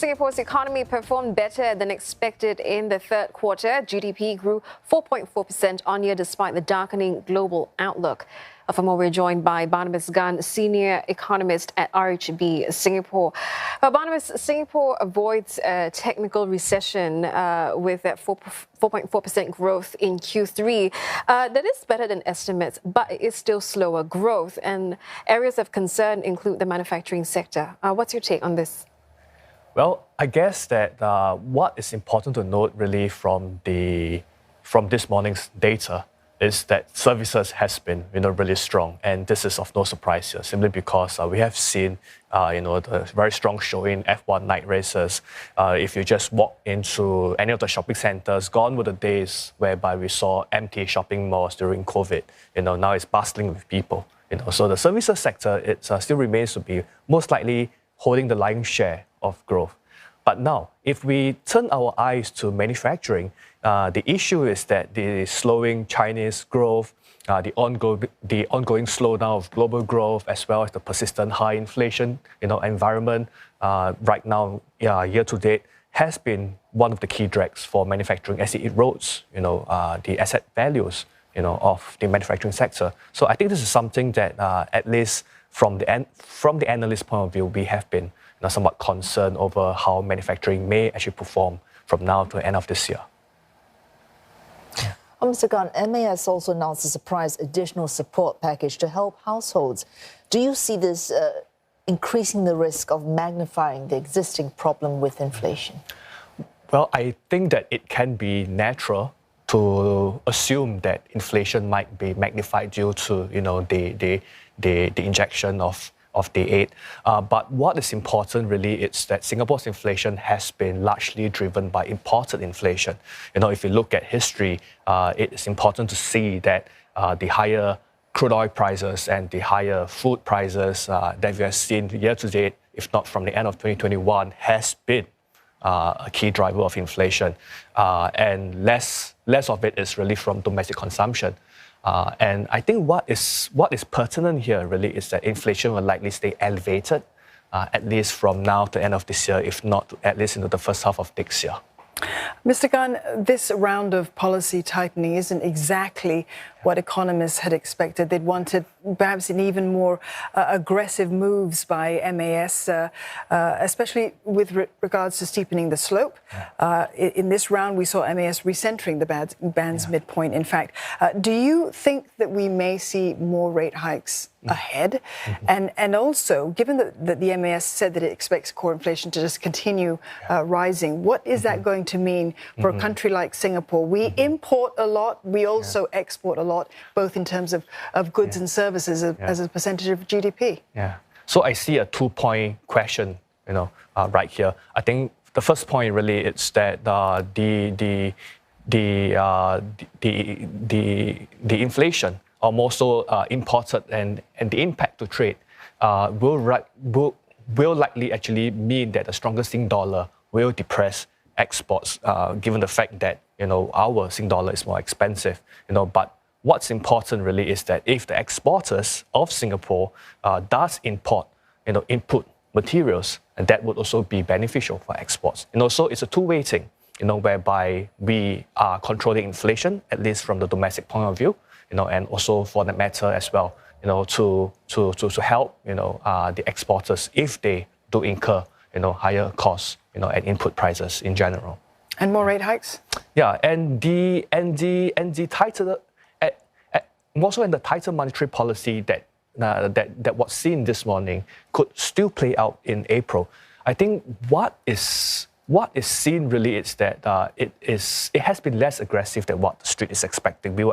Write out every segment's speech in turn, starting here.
Singapore's economy performed better than expected in the third quarter. GDP grew 4.4% on-year despite the darkening global outlook. For more, we're joined by Barnabas Gan, senior economist at RHB Singapore. Barnabas, Singapore avoids a technical recession with that 4.4% growth in Q3. That is better than estimates, but it is still slower growth. And areas of concern include the manufacturing sector. What's your take on this? Well, I guess that what is important to note really from this morning's data is that services has been really strong, and this is of no surprise here, simply because we have seen the very strong showing F1 night races. If you just walk into any of the shopping centres, gone were the days whereby we saw empty shopping malls during COVID. Now it's bustling with people. So the services sector still remains to be most likely holding the lion's share of growth. But now, if we turn our eyes to manufacturing, the issue is that the slowing Chinese growth, the ongoing slowdown of global growth, as well as the persistent high inflation environment right now, year to date, has been one of the key drags for manufacturing as it erodes the asset values of the manufacturing sector. So I think this is something that at least from the analyst point of view, we have been somewhat concerned over how manufacturing may actually perform from now to the end of this year. Mr. Gan, MAS also announced a surprise additional support package to help households. Do you see this increasing the risk of magnifying the existing problem with inflation? Well, I think that it can be natural to assume that inflation might be magnified due to the injection of the aid. But what is important really is that Singapore's inflation has been largely driven by imported inflation. If you look at history, it is important to see that the higher crude oil prices and the higher food prices that we have seen year to date, if not from the end of 2021, has been a key driver of inflation. And less of it is really from domestic consumption. And I think what is pertinent here really is that inflation will likely stay elevated, at least from now to the end of this year, if not at least into the first half of next year. Mr. Gan, this round of policy tightening isn't exactly what economists had expected. They'd wanted perhaps an even more aggressive moves by MAS, especially with regards to steepening the slope. In this round, we saw MAS recentering the band's midpoint, in fact. Do you think that we may see more rate hikes ahead? And also, given that the MAS said that it expects core inflation to just continue rising, what is that going to mean for a country like Singapore? We import a lot, we also export a lot, both in terms of goods and services as a percentage of GDP. Yeah. So I see a two-point question, right here. I think the first point really is that the inflation, or more so imported, and the impact to trade will likely actually mean that a stronger Sing dollar will depress exports, given the fact that our Sing dollar is more expensive. But what's important really is that if the exporters of Singapore does import input materials, and that would also be beneficial for exports. So it's a two-way thing, whereby we are controlling inflation, at least from the domestic point of view, and also for that matter as well, to help the exporters if they do incur higher costs and input prices in general. And more rate hikes? Yeah, and the tighter, more so in the tighter monetary policy that was seen this morning could still play out in April. I think what is seen really is that it has been less aggressive than what the street is expecting. We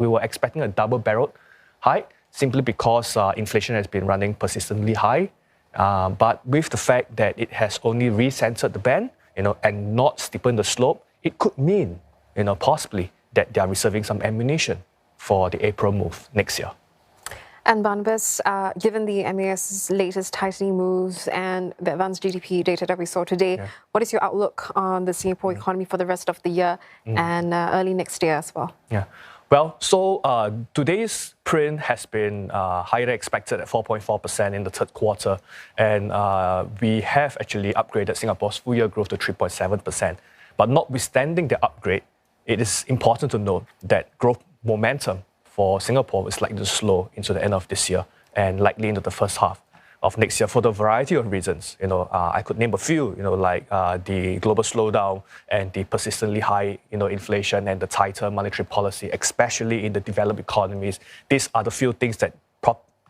were expecting a double-barreled hike simply because inflation has been running persistently high. But with the fact that it has only recentered the band, and not steepened the slope, it could mean, possibly that they are reserving some ammunition for the April move next year. And Barnabas, given the MAS's latest tightening moves and the advanced GDP data that we saw today, what is your outlook on the Singapore economy for the rest of the year and early next year as well? Yeah. Well, so today's print has been higher than expected at 4.4% in the third quarter, and we have actually upgraded Singapore's full year growth to 3.7%. But notwithstanding the upgrade, it is important to note that growth momentum for Singapore is likely to slow into the end of this year and likely into the first half of next year for the variety of reasons. I could name a few, like the global slowdown and the persistently high, inflation and the tighter monetary policy, especially in the developed economies. These are the few things that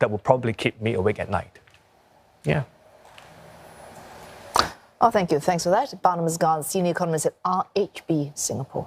will probably keep me awake at night. Yeah. Oh, thank you. Thanks for that. Barnabas Gan, Senior Economist at RHB Singapore.